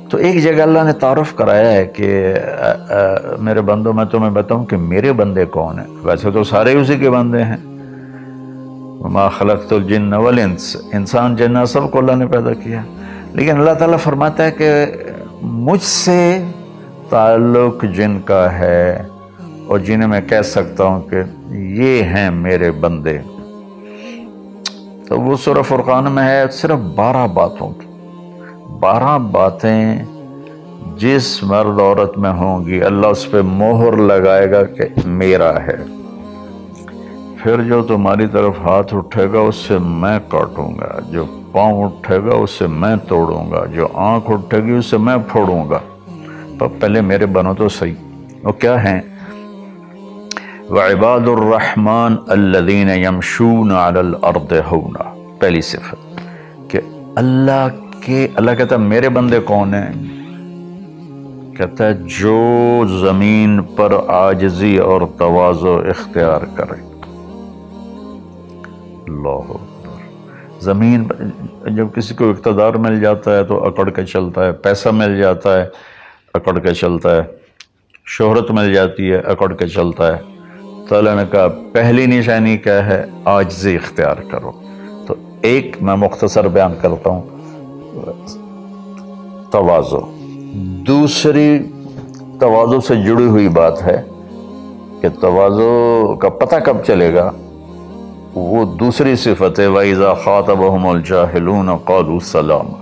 تو ایک جگہ اللہ نے تعارف کرایا ہے کہ میرے بندوں میں تمہیں بتاؤں کہ میرے بندے کون ہیں. ویسے تو سارے اسی کے بندے ہیں. وما خلقت الجن والانس، انسان جنات سب کو اللہ نے پیدا کیا، لیکن اللہ تعالیٰ فرماتا ہے کہ مجھ سے تعلق جن کا ہے اور جنہیں میں کہہ سکتا ہوں کہ یہ ہیں میرے بندے، تو وہ سورہ فرقان میں ہے صرف 12 باتوں کی. 12 باتیں جس مرد عورت میں ہوں گی اللہ اس پہ مہر لگائے گا کہ میرا ہے. پھر جو تمہاری طرف ہاتھ اٹھے گا اس سے میں کاٹوں گا، جو پاؤں اٹھے گا اس سے میں توڑوں گا، جو آنکھ اٹھے گی اس سے میں پھوڑوں گا. پہلے میرے بنو تو صحیح. وہ کیا ہیں؟ وعباد الرحمن الذین یمشون علی الارض ہونا. پہلی صفت کہ اللہ کہتا ہے میرے بندے کون ہیں؟ کہتا ہے جو زمین پر عاجزی اور تواضع اختیار کرے. اللہ اکبر. زمین جب کسی کو اقتدار مل جاتا ہے تو اکڑ کے چلتا ہے، پیسہ مل جاتا ہے اکڑ کے چلتا ہے، شہرت مل جاتی ہے اکڑ کے چلتا ہے. تو اللہ نے کہا پہلی نشانی کیا ہے؟ عاجزی اختیار کرو. تو ایک میں مختصر بیان کرتا ہوں، تواضع. دوسری تواضع سے جڑی ہوئی بات ہے کہ تواضع کا پتہ کب چلے گا؟ وہ دوسری صفت ہے وَإِذَا خَاطَبَهُمُ الْجَاهِلُونَ قَالُوا سَلَامًا.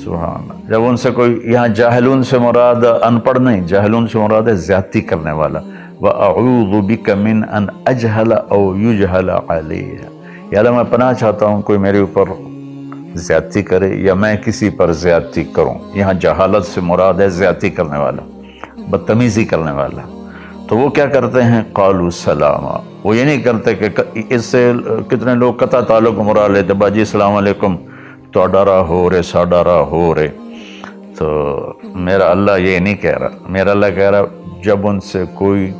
سبحان اللہ. جب ان سے کوئی، یہاں جاہلون سے مراد ان پڑھ نہیں، جاہلون سے مراد ہے زیادتی کرنے والا. وَأَعُوذُ بِكَ مِنْ أَنْ أَجْهَلَ أَوْ يُجْهَلَ عَلَيَّ. یا اللہ میں پناہ چاہتا ہوں کوئی میرے اوپر زیادتی کرے یا میں کسی پر زیادتی کروں. یہاں جہالت سے مراد ہے زیادتی کرنے والا، بدتمیزی کرنے والا. تو وہ کیا کرتے ہیں؟ قالوا سلاما. وہ یہ نہیں کرتے کہ اس سے کتنے لوگ قطع تعلق مراد لیتے، باجی السلام علیکم تو ڈرا ہو رہے سا ڈرا ہو رہے. تو میرا اللہ یہ نہیں کہہ رہا. میرا اللہ کہہ رہا جب ان سے کوئی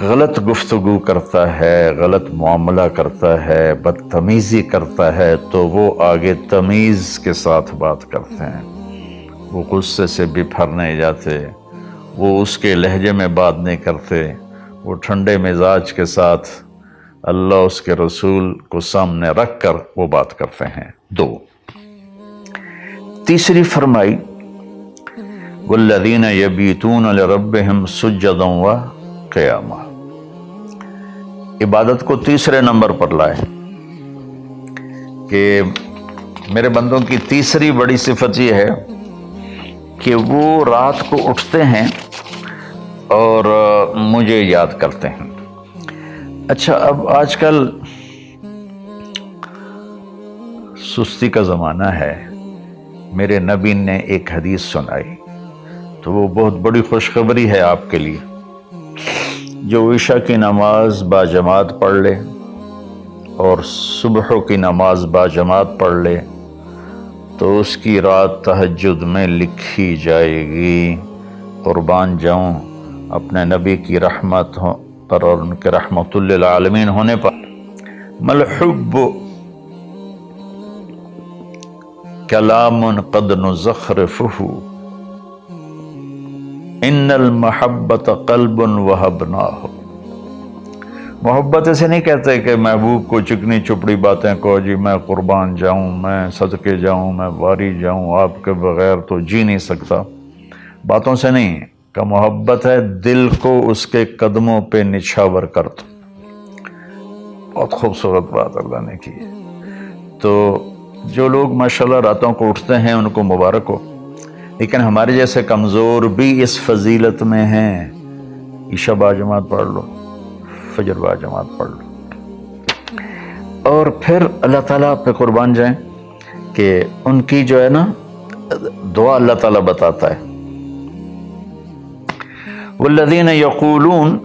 غلط گفتگو کرتا ہے، غلط معاملہ کرتا ہے، بدتمیزی کرتا ہے تو وہ آگے تمیز کے ساتھ بات کرتے ہیں. وہ غصے سے بپھر نہیں جاتے، وہ اس کے لہجے میں بات نہیں کرتے، وہ ٹھنڈے مزاج کے ساتھ اللہ اس کے رسول کو سامنے رکھ کر وہ بات کرتے ہیں. 2. تیسری فرمائی والذین یبیتون لربہم سجدا وقیاما. عبادت کو تیسرے نمبر پر لائے کہ میرے بندوں کی تیسری بڑی صفت یہ ہے کہ وہ رات کو اٹھتے ہیں اور مجھے یاد کرتے ہیں. اچھا اب آج کل سستی کا زمانہ ہے. میرے نبی نے ایک حدیث سنائی تو وہ بہت بڑی خوشخبری ہے آپ کے لیے. جو عشاء کی نماز باجماعت پڑھ لے اور صبح کی نماز باجماعت پڑھ لے تو اس کی رات تہجد میں لکھی جائے گی. قربان جاؤں اپنے نبی کی رحمت پر اور ان کے رحمت للعالمین ہونے پر. ملحب کلام قد نزخرفہ ان المحبت قلب وہبناہ. محبت ایسے نہیں کہتے کہ محبوب کو چکنی چپڑی باتیں کہو، جی میں قربان جاؤں، میں صدقے جاؤں، میں واری جاؤں، آپ کے بغیر تو جی نہیں سکتا. باتوں سے نہیں کہ محبت ہے دل کو اس کے قدموں پہ نچھاور کر دو. بہت خوبصورت بات اللہ نے کی. تو جو لوگ ماشاءاللہ راتوں کو اٹھتے ہیں ان کو مبارک ہو، لیکن ہمارے جیسے کمزور بھی اس فضیلت میں ہیں. عشاء باجماعت پڑھ لو، فجر باجماعت پڑھ لو، اور پھر اللہ تعالیٰ پہ قربان جائیں کہ ان کی جو ہے نا دعا اللہ تعالیٰ بتاتا ہے. والذین یقولون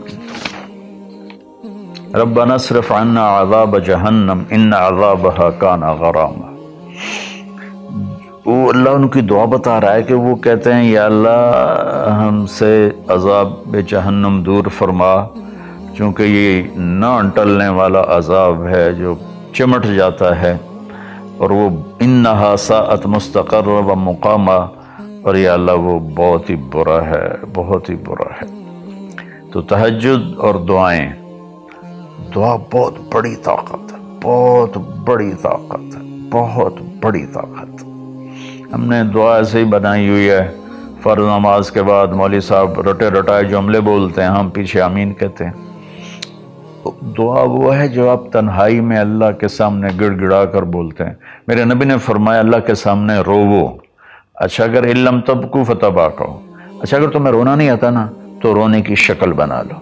ربنا اصرف عنا عذاب جہنم ان عذابها کان غراما. وہ اللہ ان کی دعا بتا رہا ہے کہ وہ کہتے ہیں یا اللہ ہم سے عذاب جہنم دور فرما چونکہ یہ نہ ٹلنے والا عذاب ہے جو چمٹ جاتا ہے، اور وہ انہا ساءت مستقر و مقامہ، اور یا اللہ وہ بہت ہی برا ہے، بہت ہی برا ہے۔ تو تہجد اور دعائیں، دعا بہت بڑی طاقت ہے، بہت بڑی طاقت ہے، بہت بڑی طاقت۔ ہم نے دعا ایسے ہی بنائی ہوئی ہے، فرض نماز کے بعد مولوی صاحب رٹے رٹائے جملے بولتے ہیں، ہم پیچھے آمین کہتے ہیں۔ دعا وہ ہے جو آپ تنہائی میں اللہ کے سامنے گڑ گڑا کر بولتے ہیں۔ میرے نبی نے فرمایا اللہ کے سامنے روو، اچھا اگر علم تبکو فتباکو، اچھا اگر تمہیں رونا نہیں آتا نا تو رونے کی شکل بنا لو۔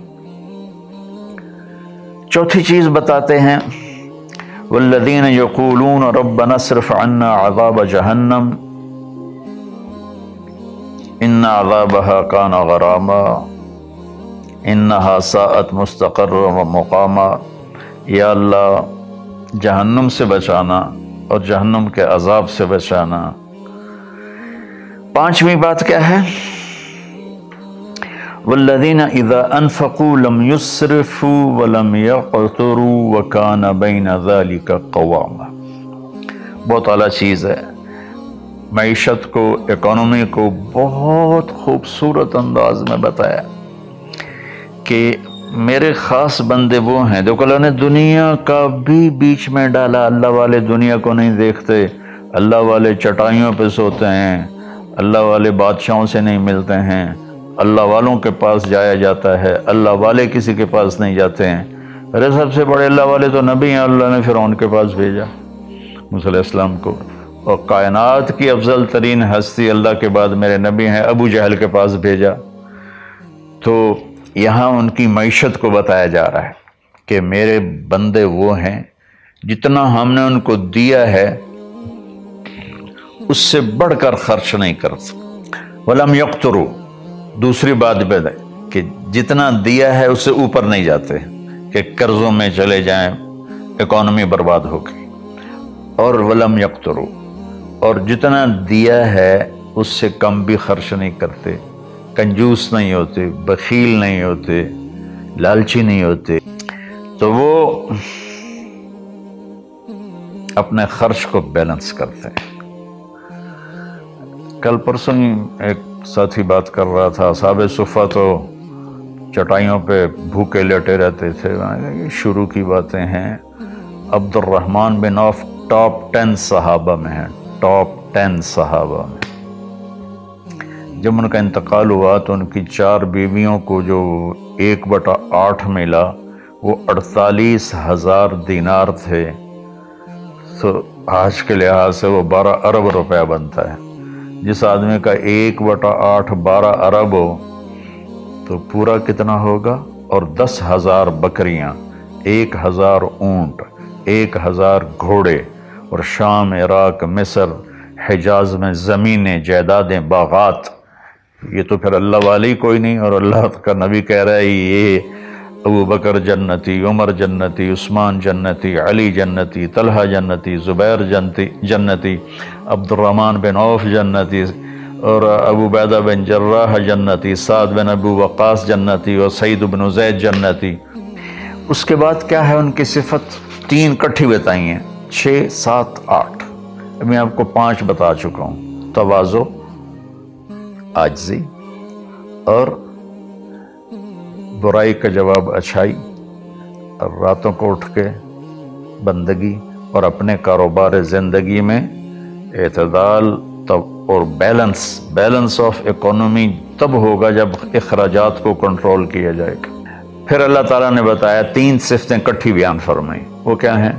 چوتھی چیز بتاتے ہیں، والذین یقولون ربنا اصرف عنا عذاب جہنم ان عذابها کان غراما انہا ساءت مستقر و مقاما۔ یا اللہ جہنم سے بچانا اور جہنم کے عذاب سے بچانا۔ پانچویں بات کیا ہے؟ والذین اذا انفقوا لم یسرفوا ولم یقتروا وکان بین ذلک قواما۔ بہت اعلیٰ چیز ہے، معیشت کو، اکانومی کو بہت خوبصورت انداز میں بتایا کہ میرے خاص بندے وہ ہیں، دیکھو اللہ نے دنیا کا بھی بیچ میں ڈالا۔ اللہ والے دنیا کو نہیں دیکھتے، اللہ والے چٹائیوں پہ سوتے ہیں، اللہ والے بادشاہوں سے نہیں ملتے ہیں، اللہ والوں کے پاس جایا جاتا ہے، اللہ والے کسی کے پاس نہیں جاتے ہیں۔ ارے سب سے بڑے اللہ والے تو نبی ہیں، اللہ نے فرعون کے پاس بھیجا موسیٰ علیہ السلام کو، اور کائنات کی افضل ترین ہستی اللہ کے بعد میرے نبی ہیں، ابو جہل کے پاس بھیجا۔ تو یہاں ان کی معیشت کو بتایا جا رہا ہے کہ میرے بندے وہ ہیں جتنا ہم نے ان کو دیا ہے اس سے بڑھ کر خرچ نہیں کرتے۔ وَلَمْ يَقْتُرُوا، دوسری بات بھی ہے کہ جتنا دیا ہے اس سے اوپر نہیں جاتے کہ قرضوں میں چلے جائیں، اکانومی برباد ہوگی۔ اور وَلَمْ يَقْتُرُوا، اور جتنا دیا ہے اس سے کم بھی خرچ نہیں کرتے، کنجوس نہیں ہوتے، بخیل نہیں ہوتے، لالچی نہیں ہوتے۔ تو وہ اپنے خرچ کو بیلنس کرتے ہیں۔ کل پرسوں ایک ساتھی بات کر رہا تھا، اصحاب صفہ تو چٹائیوں پہ بھوکے لیٹے رہتے تھے۔ یہ شروع کی باتیں ہیں، عبد الرحمن بن عوف ٹاپ 10 صحابہ میں ہیں، ٹاپ 10 صحابہ میں۔ جب ان کا انتقال ہوا تو ان کی 4 بیویوں کو جو 1/8 ملا وہ 48,000 دینار تھے، تو آج کے لحاظ سے وہ 12 ارب روپیہ بنتا ہے۔ جس آدمی کا 1/8 12 ارب ہو تو پورا کتنا ہوگا؟ اور 10,000 بکریاں، 1,000 اونٹ، 1,000 گھوڑے، اور شام، عراق، مصر، حجاز میں زمینیں، جائیدادیں، باغات۔ یہ تو پھر اللہ والی کوئی نہیں، اور اللہ کا نبی کہہ رہا ہے یہ ابو بکر جنتی، عمر جنتی، عثمان جنتی، علی جنتی، طلحہ جنتی، زبیر جنتی، عبد الرحمن بن عوف جنتی، اور ابو عبیدہ بن جراح جنتی، سعد بن ابو وقاص جنتی، اور سعید بن زید جنتی۔ اس کے بعد کیا ہے ان کی صفت؟ 3 کٹھی بتائی ہیں، 6، 7، 8۔ اب میں آپ کو 5 بتا چکا ہوں، تواضع، عاجزی، اور برائی کا جواب اچھائی، اور راتوں کو اٹھ کے بندگی، اور اپنے کاروبار زندگی میں اعتدال اور بیلنس آف اکانومی تب ہوگا جب اخراجات کو کنٹرول کیا جائے گا۔ پھر اللہ تعالیٰ نے بتایا 3 صفتیں کٹھی بیان فرمائی، وہ کیا ہیں؟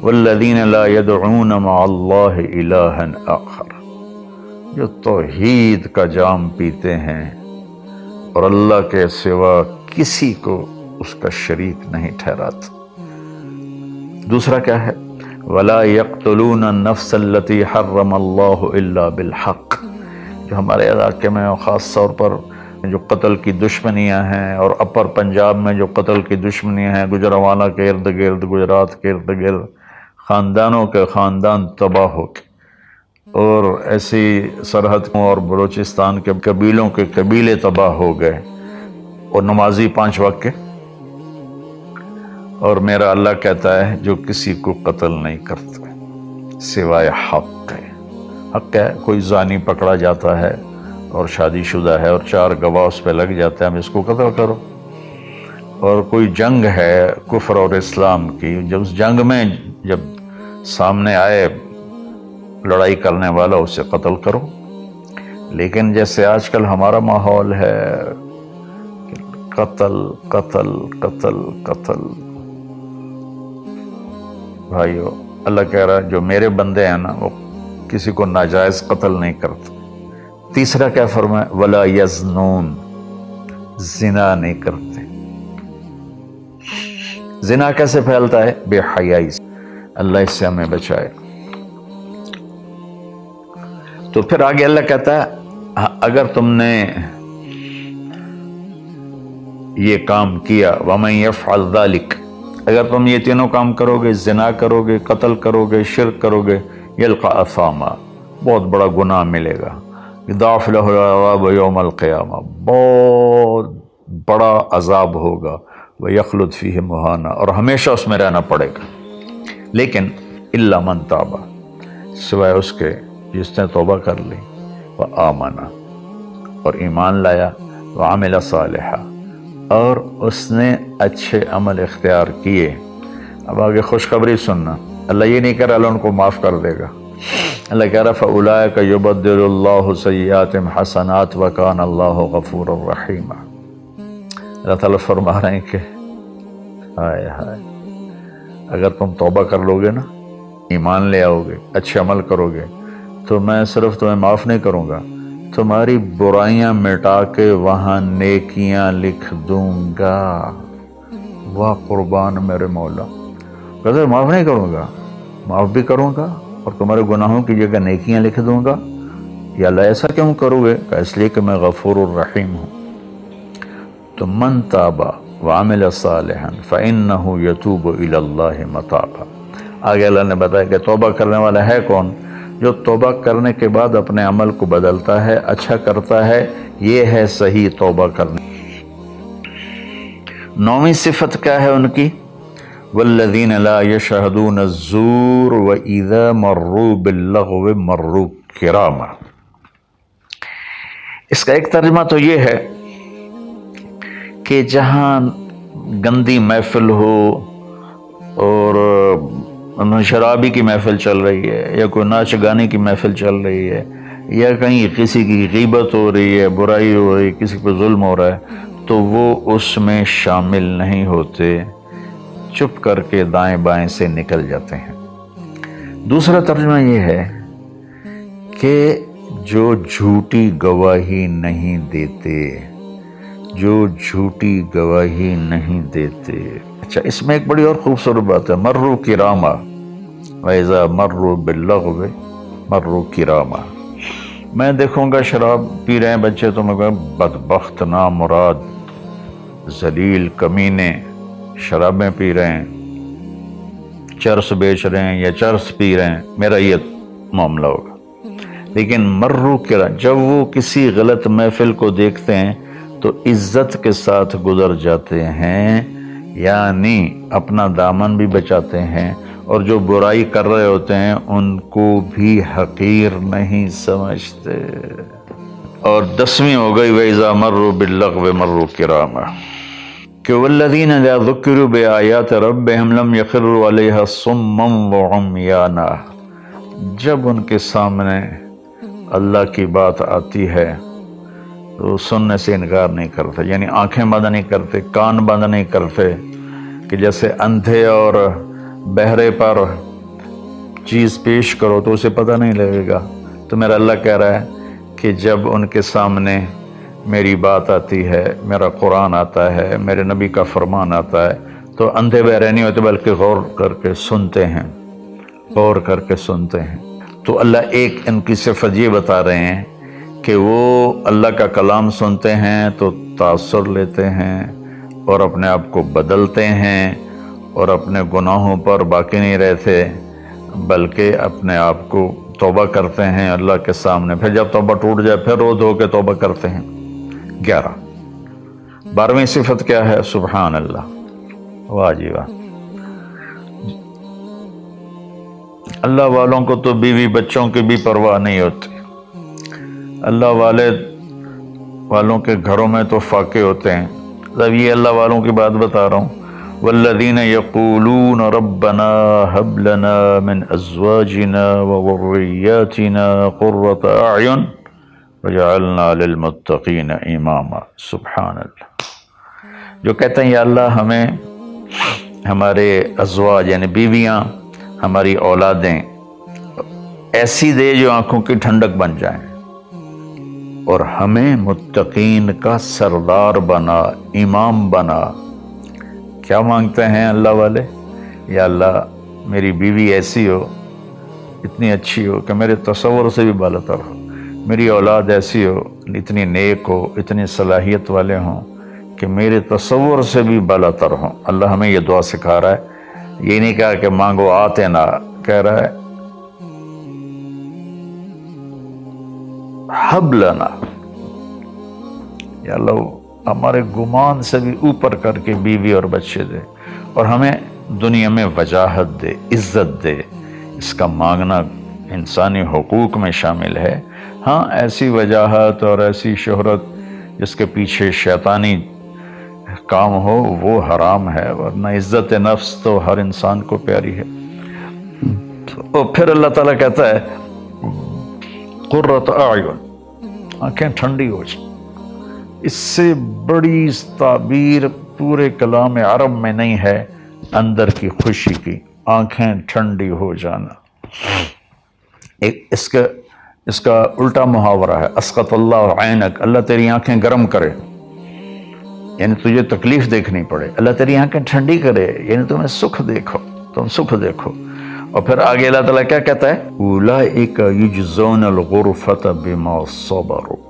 والذین لا يدعون مع اللہ الہا آخر، جو توحید کا جام پیتے ہیں اور اللہ کے سوا کسی کو اس کا شریک نہیں ٹھہراتے۔ دوسرا کیا ہے؟ وَلَا يَقْتُلُونَ النَّفْسَ الَّتِي حَرَّمَ اللَّهُ إِلَّا بِالْحَقِّ، جو ہمارے علاقے میں خاص طور پر جو قتل کی دشمنیاں ہیں، اور اپر پنجاب میں جو قتل کی دشمنیاں ہیں، گجرانوالہ کے ارد گرد، گجرات کے ارد گرد، خاندانوں کے خاندان تباہ ہو گئے، اور ایسی سرحد اور بلوچستان کے قبیلوں کے قبیلے تباہ ہو گئے، اور نمازی 5 وقت کے اور میرا اللہ کہتا ہے جو کسی کو قتل نہیں کرتا سوائے حق ہے۔ حق ہے، کوئی زانی پکڑا جاتا ہے اور شادی شدہ ہے اور 4 گواہ اس پہ لگ جاتے ہیں، ہم اس کو قتل کرو۔ اور کوئی جنگ ہے کفر اور اسلام کی، جب اس جنگ میں جب سامنے آئے لڑائی کرنے والا اسے قتل کرو۔ لیکن جیسے آج کل ہمارا ماحول ہے قتل قتل قتل قتل، بھائیو اللہ کہہ رہا ہے جو میرے بندے ہیں نا وہ کسی کو ناجائز قتل نہیں کرتے۔ تیسرا کیا فرمایا؟ ولا یزنون، زنا نہیں کرتے۔ زنا کیسے پھیلتا ہے؟ بے حیائی سے۔ اللہ اس سے ہمیں بچائے۔ تو پھر آگے اللہ کہتا ہے اگر تم نے یہ کام کیا وَمَن يَفْعَلْ ذَلِكَ، اگر تم یہ تینوں کام کرو گے، زنا کرو گے، قتل کرو گے، شرک کرو گے، یلقى اثاما، بہت بڑا گناہ ملے گا، یضاعف لہ العذاب یوم القیامہ، بہت بڑا عذاب ہوگا، ویخلد فیہ مہانا، اور ہمیشہ اس میں رہنا پڑے گا۔ لیکن الا من تاب، سوائے اس کے جس نے توبہ کر لی، وآمن، اور ایمان لایا، وعمل صالحا، اور اس نے اچھے عمل اختیار کیے۔ اب آگے خوشخبری سننا، اللہ یہ نہیں کہہ رہا اللہ ان کو معاف کر دے گا، اللہ کہہ رہا فَأُولَٰئِكَ يُبَدِّلُ اللَّهُ سَيِّئَاتِهِمْ حَسَنَاتٍ وَكَانَ اللَّهُ غَفُورًا رَحِيمًا۔ اللہ تعالیٰ فرما رہے ہیں کہ ہائے ہائے، اگر تم توبہ کر لو گے نا، ایمان لے آؤ گے، اچھے عمل کرو گے، تو میں صرف تمہیں معاف نہیں کروں گا، تمہاری برائیاں مٹا کے وہاں نیکیاں لکھ دوں گا۔ واہ قربان میرے مولا، کہتے معاف نہیں کروں گا، معاف بھی کروں گا اور تمہارے گناہوں کی جگہ نیکیاں لکھ دوں گا۔ یا اللہ ایسا کیوں کرو گے؟ کہ اس لیے کہ میں غفور الرحیم ہوں۔ تو من تاب وعمل صالحا فإنہ یتوب الی اللہ متابا۔ آگے اللہ نے بتایا کہ توبہ کرنے والا ہے کون؟ جو توبہ کرنے کے بعد اپنے عمل کو بدلتا ہے، اچھا کرتا ہے، یہ ہے صحیح توبہ کرنے۔ 9ویں صفت کیا ہے ان کی؟ والذین لا یشہدون الزور واذا مروا باللغو مروا کراما۔ اس کا ایک ترجمہ تو یہ ہے کہ جہاں گندی محفل ہو اور شرابی کی محفل چل رہی ہے، یا کوئی ناچ گانے کی محفل چل رہی ہے، یا کہیں کسی کی غیبت ہو رہی ہے، برائی ہو رہی ہے، کسی پہ ظلم ہو رہا ہے، تو وہ اس میں شامل نہیں ہوتے، چپ کر کے دائیں بائیں سے نکل جاتے ہیں۔ دوسرا ترجمہ یہ ہے کہ جو جھوٹی گواہی نہیں دیتے، جو جھوٹی گواہی نہیں دیتے۔ اچھا، اس میں ایک بڑی اور خوبصورت بات ہے، مروا کراما، وَإِذَا مَرُّوا بِاللَّغْوِ مَرُّوا کراما۔ میں دیکھوں گا شراب پی رہے ہیں بچے تو میں کہوں بدبخت، نامراد، ذلیل، کمینے، شرابیں پی رہے ہیں، چرس بیچ رہے ہیں یا چرس پی رہے ہیں، میرا یہ معاملہ ہوگا۔ لیکن مروا کراما، جب وہ کسی غلط محفل کو دیکھتے ہیں تو عزت کے ساتھ گزر جاتے ہیں، یعنی اپنا دامن بھی بچاتے ہیں، اور جو برائی کر رہے ہوتے ہیں ان کو بھی حقیر نہیں سمجھتے۔ اور 10ویں ہو گئی وَإِذَا مَرُّوا بِاللَّغْوِ مَرُّوا كِرَامًا، کہ وَالَّذِينَ إِذَا ذُكِّرُوا بِآيَاتِ رَبِّهِمْ لَمْ يَخِرُّوا عَلَيْهَا صُمًّا وَعُمْيَانًا۔ جب ان کے سامنے اللہ کی بات آتی ہے تو سننے سے انکار نہیں کرتے، یعنی آنکھیں بند نہیں کرتے، کان بند نہیں کرتے، کہ جیسے اندھے اور بہرے پر چیز پیش کرو تو اسے پتہ نہیں لگے گا۔ تو میرا اللہ کہہ رہا ہے کہ جب ان کے سامنے میری بات آتی ہے، میرا قرآن آتا ہے، میرے نبی کا فرمان آتا ہے، تو اندھے بہرے نہیں ہوتے بلکہ غور کر کے سنتے ہیں، غور کر کے سنتے ہیں۔ تو اللہ ایک ان کی صفت یہ بتا رہے ہیں کہ وہ اللہ کا کلام سنتے ہیں تو تاثر لیتے ہیں اور اپنے آپ کو بدلتے ہیں اور اپنے گناہوں پر باقی نہیں رہتے، بلکہ اپنے آپ کو توبہ کرتے ہیں اللہ کے سامنے، پھر جب توبہ ٹوٹ جائے پھر رو دھو کے توبہ کرتے ہیں۔ 11 12ویں صفت کیا ہے؟ سبحان اللہ، واہ جی واہ، اللہ والوں کو تو بیوی بچوں کی بھی پرواہ نہیں ہوتی، اللہ والوں کے گھروں میں تو فاقے ہوتے ہیں۔ اب یہ اللہ والوں کی بات بتا رہا ہوں، والذین یقولون ربنا هب لنا من ازواجنا وذریاتنا قرۃ اعین وجعلنا للمتقین اماما۔ سبحان اللہ، جو کہتے ہیں یا اللہ ہمیں ہمارے ازواج یعنی بیویاں، ہماری اولادیں ایسی دے جو آنکھوں کی ٹھنڈک بن جائیں، اور ہمیں متقین کا سردار بنا، امام بنا۔ کیا مانگتے ہیں اللہ والے؟ یا اللہ میری بیوی ایسی ہو، اتنی اچھی ہو کہ میرے تصور سے بھی بالاتر ہو، میری اولاد ایسی ہو، اتنی نیک ہو، اتنی صلاحیت والے ہوں کہ میرے تصور سے بھی بالاتر ہوں۔ اللہ ہمیں یہ دعا سکھا رہا ہے، یہ نہیں کہا کہ مانگو آتے نہ، کہہ رہا ہے حب لنا، یا اللہ ہمارے گمان سے بھی اوپر کر کے بیوی اور بچے دے، اور ہمیں دنیا میں وجاہت دے، عزت دے۔ اس کا مانگنا انسانی حقوق میں شامل ہے۔ ہاں ایسی وجاہت اور ایسی شہرت جس کے پیچھے شیطانی کام ہو وہ حرام ہے، ورنہ عزت نفس تو ہر انسان کو پیاری ہے۔ تو پھر اللہ تعالیٰ کہتا ہے قرۃ اعین، آنکھیں ٹھنڈی ہو جائیں۔ اس سے بڑی تعبیر پورے کلام عرب میں نہیں ہے اندر کی خوشی کی، آنکھیں ٹھنڈی ہو جانا۔ اس کا الٹا محاورہ ہے اسقط اللہ عینک، اللہ تیری آنکھیں گرم کرے، یعنی تجھے تکلیف دیکھنی پڑے، اللہ تیری آنکھیں ٹھنڈی کرے، یعنی تمہیں سکھ دیکھو، تم سکھ دیکھو۔ اور پھر آگے اللہ تعالیٰ کیا کہتا ہے اولئک یجزون الغرفۃ بما صبروا،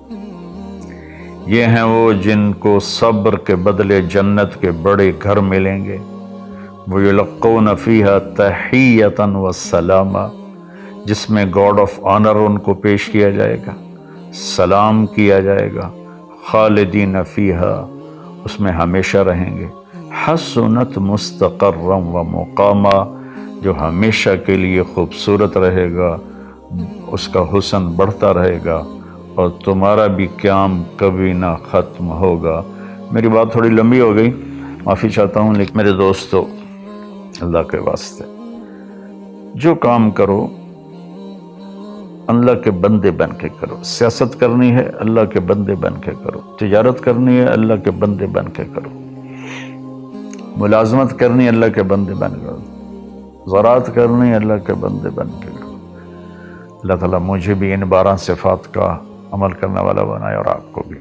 یہ ہیں وہ جن کو صبر کے بدلے جنت کے بڑے گھر ملیں گے۔ وَيُلَقَّوْنَ فِيهَا تَحِيَّةً وَالسَّلَامًا، جس میں گاڈ آف آنر ان کو پیش کیا جائے گا، سلام کیا جائے گا۔ خالدین فیہا، اس میں ہمیشہ رہیں گے۔ حسنت مستقرا و مقاما، جو ہمیشہ کے لیے خوبصورت رہے گا، اس کا حسن بڑھتا رہے گا، اور تمہارا بھی قیام کبھی نہ ختم ہوگا۔ میری بات تھوڑی لمبی ہو گئی، معافی چاہتا ہوں، لیکن میرے دوستو اللہ کے واسطے جو کام کرو اللہ کے بندے بن کے کرو۔ سیاست کرنی ہے اللہ کے بندے بن کے کرو، تجارت کرنی ہے اللہ کے بندے بن کے کرو، ملازمت کرنی ہے اللہ کے بندے بن کے کرو، زراعت کرنی ہے اللہ کے بندے بن کے کرو۔ اللہ تعالیٰ مجھے بھی ان 12 صفات کا عمل کرنے والا بنائے اور آپ کو بھی۔